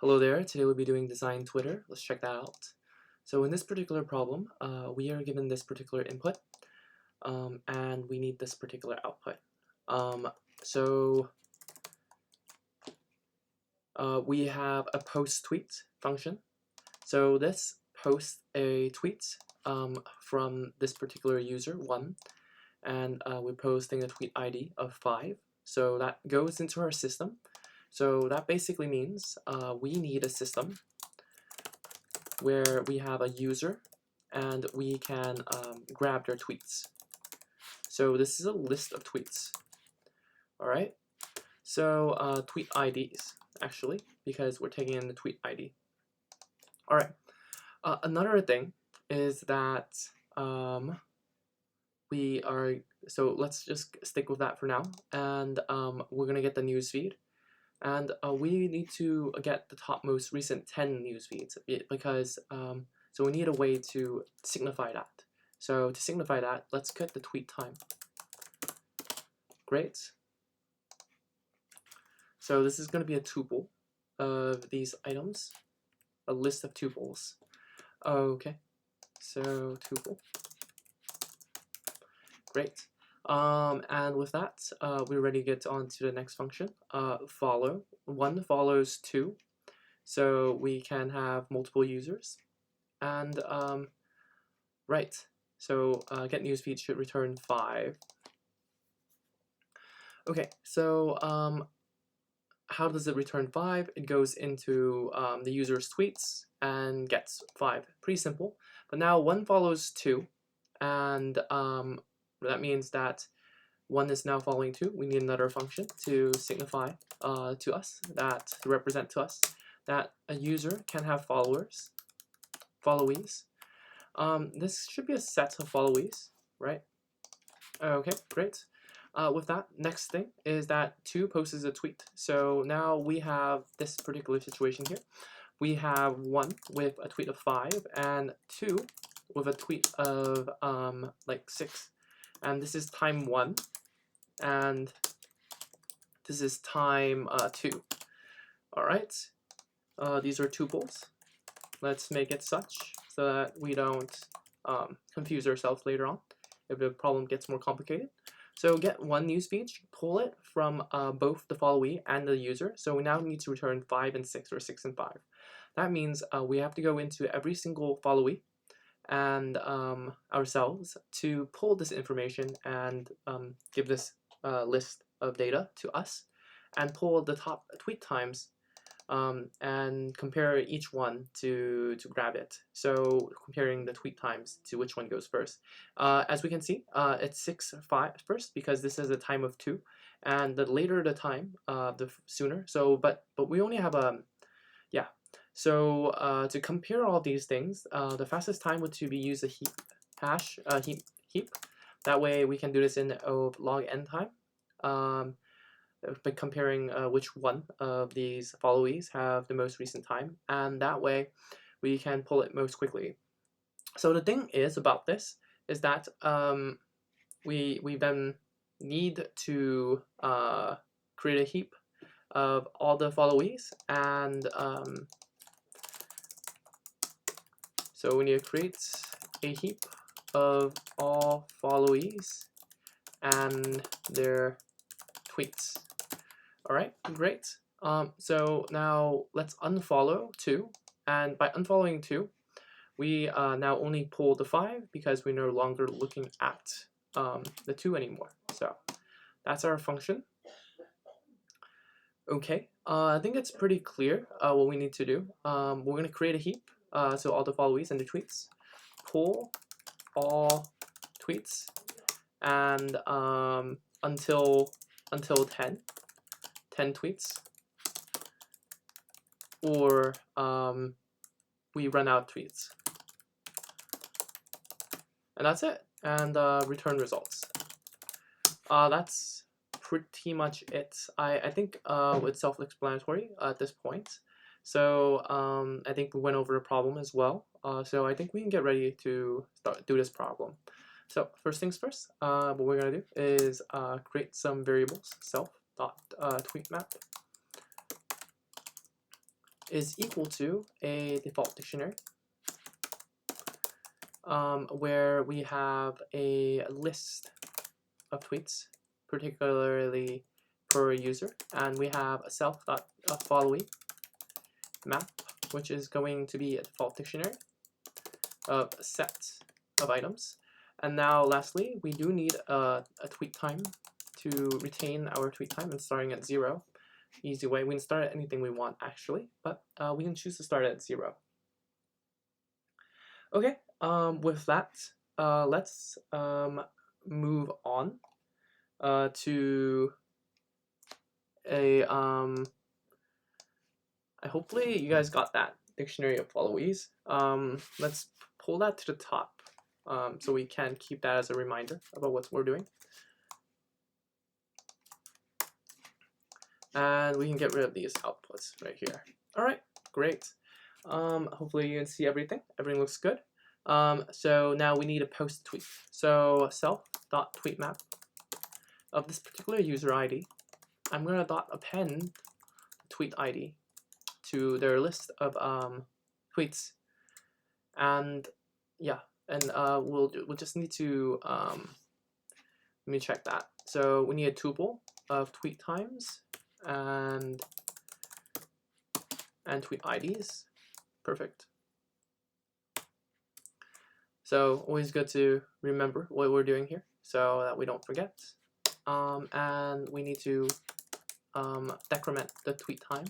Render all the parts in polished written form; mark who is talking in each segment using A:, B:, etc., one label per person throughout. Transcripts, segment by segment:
A: Hello there, today we'll be doing design Twitter. Let's check that out. So in this particular problem, we are given this particular input, and we need this particular output. We have a post tweet function. So this posts a tweet from this particular user, 1, and we're posting a tweet ID of 5. So that goes into our system. So that basically means we need a system where we have a user and we can grab their tweets. So this is a list of tweets. Alright, so tweet IDs actually, because we're taking in the tweet ID. Alright, another thing is that so let's just stick with that for now, and we're gonna get the newsfeed. And we need to get the top most recent 10 news feeds because so we need a way to signify that. So to signify that, let's get the tweet time. Great. So this is going to be a tuple of these items, a list of tuples. Okay, so tuple. Great. And with that, we're ready to get on to the next function. Follow. 1 follows 2, so we can have multiple users. And right, so get newsfeed should return 5. Okay, so how does it return 5? It goes into the user's tweets and gets 5. Pretty simple. But now 1 follows 2, and that means that 1 is now following 2. We need another function to signify to us, to represent to us that a user can have followees. This should be a set of followees, right? Okay, great. With that, next thing is that 2 posts a tweet. So now we have this particular situation here. We have 1 with a tweet of 5 and 2 with a tweet of like 6. And this is time 1, and this is time 2. Alright, these are tuples. Let's make it such so that we don't confuse ourselves later on if the problem gets more complicated. So get 1 newsfeed, pull it from both the followee and the user. So we now need to return 5 and 6, or 6 and 5. That means we have to go into every single followee and ourselves to pull this information and give this list of data to us, and pull the top tweet times and compare each one to grab it. So comparing the tweet times to which one goes first. As we can see, it's 6-5 first because this is a time of 2, and the later the time, the sooner. So but we only have a So to compare all these things, the fastest time would be use a heap. That way we can do this in log n time, by comparing which one of these followees have the most recent time, and that way we can pull it most quickly. So the thing is about this is that we then need to create a heap of all the followees, and so we need to create a heap of all followees and their tweets. Alright, great. So now let's unfollow 2, and by unfollowing 2, we now only pull the 5 because we're no longer looking at the 2 anymore. So that's our function. Okay, I think it's pretty clear what we need to do. We're going to create a heap. So all the followees and the tweets, pull all tweets, and until 10 tweets, or we run out of tweets, and that's it. And return results. That's pretty much it. I think it's self-explanatory at this point. So I think we went over the problem as well. So I think we can get ready to do this problem. So first things first, what we're going to do is create some variables, self.tweetmap. is equal to a default dictionary where we have a list of tweets, particularly per user, and we have a self.followee map, which is going to be a default dictionary of a set of items. And now lastly, we do need a tweet time to retain our tweet time, and starting at 0. Easy way. We can start at anything we want actually, but we can choose to start at 0. Okay, with that, let's move on to a hopefully you guys got that dictionary of followees. Let's pull that to the top so we can keep that as a reminder about what we're doing. And we can get rid of these outputs right here. All right, great. Hopefully you can see everything. Everything looks good. So now we need a post tweet. So self.tweetMap of this particular user ID. I'm gonna append tweet ID to their list of tweets, and yeah, and we'll just need to let me check that. So we need a tuple of tweet times and tweet IDs. Perfect. So always good to remember what we're doing here so that we don't forget. And we need to decrement the tweet time.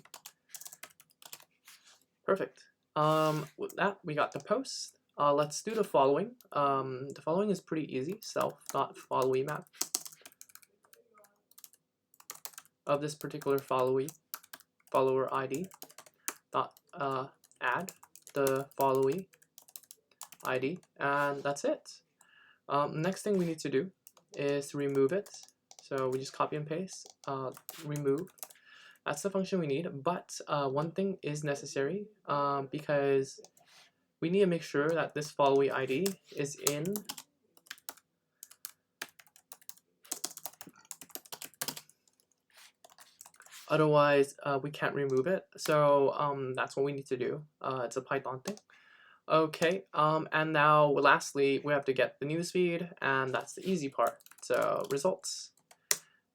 A: Perfect. With that, we got the post. Let's do the following. The following is pretty easy. Self.followee map of this particular follower ID dot add the followee ID, and that's it. Next thing we need to do is to remove it. So we just copy and paste, remove. That's the function we need, but one thing is necessary because we need to make sure that this followee ID is in otherwise we can't remove it. So that's what we need to do. It's a Python thing. Okay, and now lastly we have to get the newsfeed, and that's the easy part. So results,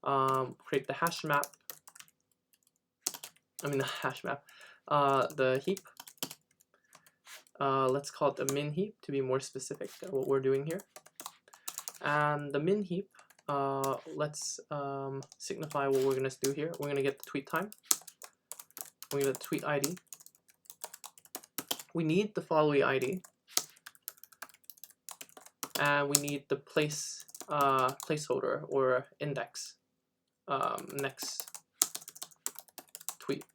A: create the hash map. The heap. Let's call it the min heap to be more specific at what we're doing here. And the min heap, let's signify what we're gonna do here. We're gonna get the tweet time. We're gonna get the tweet ID. We need the followee ID, and we need the placeholder or index, next tweet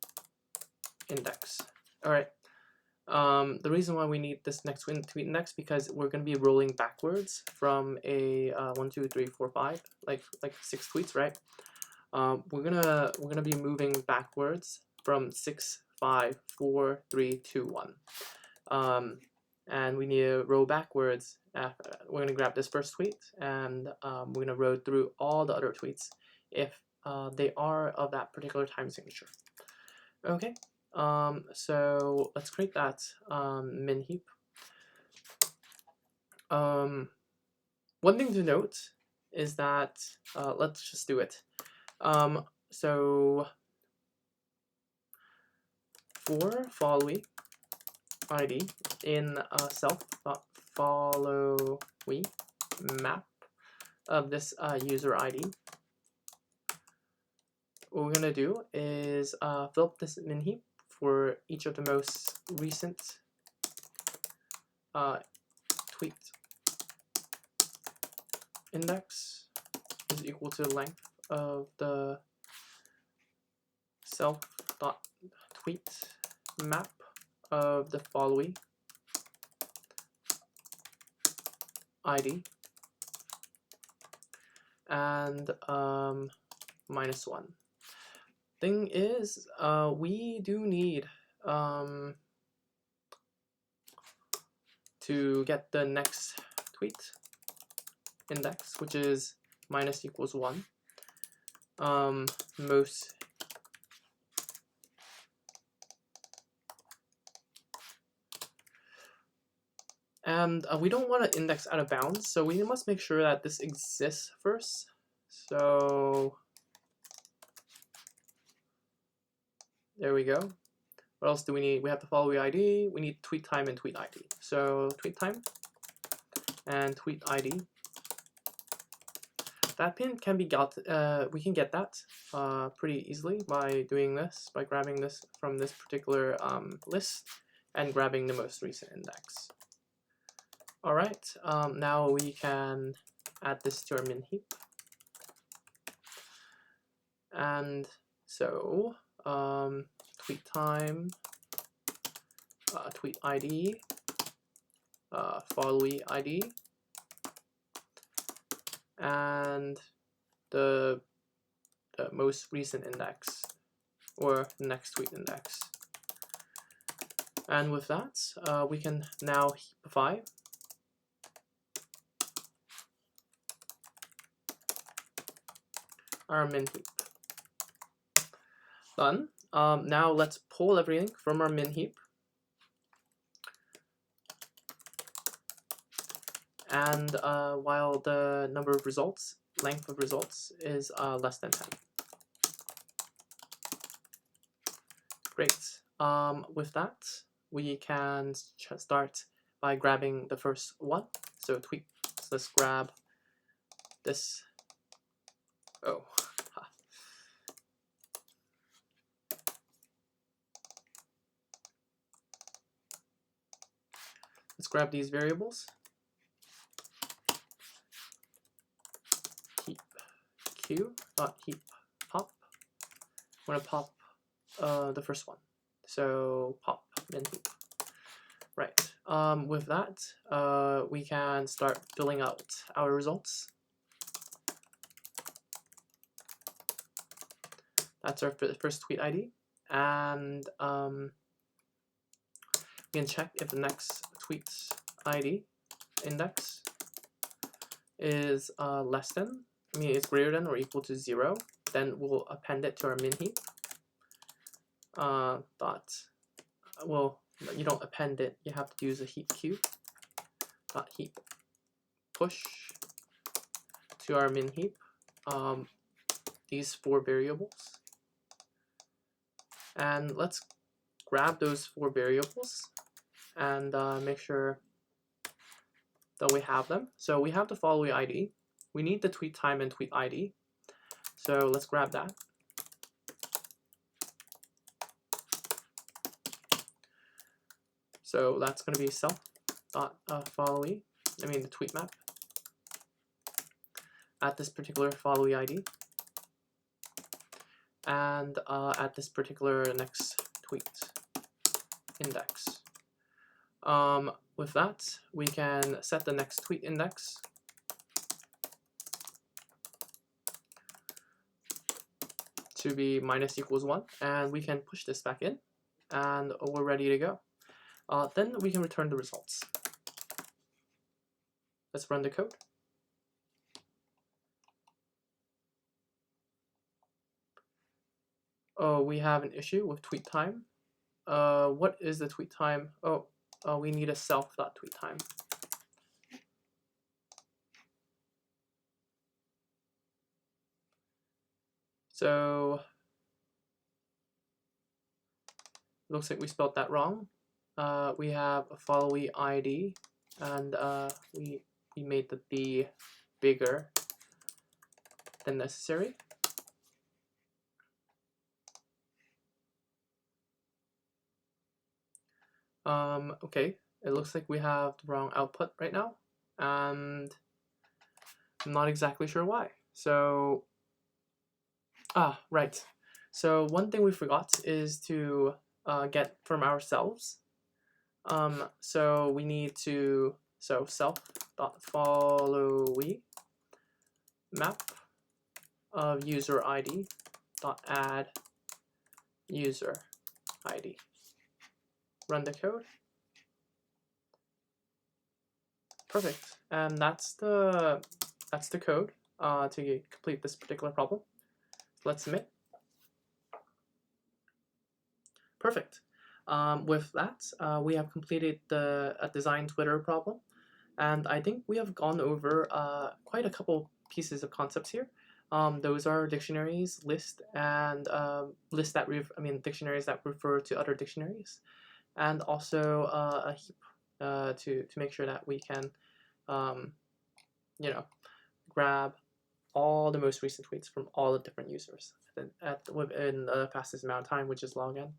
A: index. All right. The reason why we need this next tweet index because we're going to be rolling backwards from a 1, 2, 3, 4, 5, like 6 tweets, right? We're gonna be moving backwards from 6, 5, 4, 3, 2, 1. And we need to roll backwards. We're gonna grab this first tweet, and we're gonna roll through all the other tweets if they are of that particular time signature. Okay. So let's create that min heap. One thing to note is that let's just do it. So for followee ID in self.followee map of this user ID, what we're gonna do is fill up this min heap for each of the most recent tweet index is equal to the length of the self.tweet map of the followee ID and -1. Thing is, we do need to get the next tweet index, which is -=1. Most And we don't want to index out of bounds, so we must make sure that this exists first. So there we go. What else do we need? We have the follow ID. We need tweet time and tweet ID. So tweet time and tweet ID. That pin can be got. We can get that pretty easily by doing this, by grabbing this from this particular list and grabbing the most recent index. All right. Now we can add this to our min heap, and so tweet time, tweet ID, followee ID, and the most recent index, or the next tweet index. And with that, we can now heapify our min heap. Done. Now let's pull everything from our min heap. And while the number of results, length of results is less than 10. Great. With that, we can start by grabbing the first one. So tweet. So let's grab this. Oh. Let's grab these variables. Heap q dot heap pop. I'm gonna pop the first one. So pop min heap. Right. With that, we can start filling out our results. That's our first tweet ID, and we can check if the next tweet's ID index is less than, is greater than or equal to 0. Then we'll append it to our min heap. Well, you don't append it. You have to use a heap queue. Dot heap push to our min heap. These 4 variables. And let's grab those 4 variables and make sure that we have them. So we have the following ID. We need the tweet time and tweet ID. So let's grab that. So that's going to be self.followee, the tweet map at this particular followee ID. And at this particular next tweet index. With that, we can set the next tweet index to be -=1, and we can push this back in, and we're ready to go. Then we can return the results. Let's run the code. Oh, we have an issue with tweet time. What is the tweet time? Oh, we need a self.tweetTime. So looks like we spelled that wrong. We have a followee ID, and we made the B bigger than necessary. Okay, it looks like we have the wrong output right now, and I'm not exactly sure why. So, right. So one thing we forgot is to get from ourselves. So we need to, self.followee map of user ID dot add user ID. Run the code. Perfect. And that's the code to complete this particular problem. Let's submit. Perfect. With that, we have completed the design Twitter problem, and I think we have gone over quite a couple pieces of concepts here. Those are dictionaries, list, and dictionaries that refer to other dictionaries, and also a heap to make sure that we can, um, you know, grab all the most recent tweets from all the different users within the fastest amount of time, which is log n.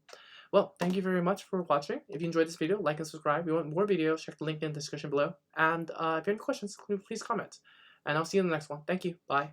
A: Well, thank you very much for watching. If you enjoyed this video, like and subscribe. If you want more videos, check the link in the description below. And if you have any questions, please comment. And I'll see you in the next one. Thank you. Bye.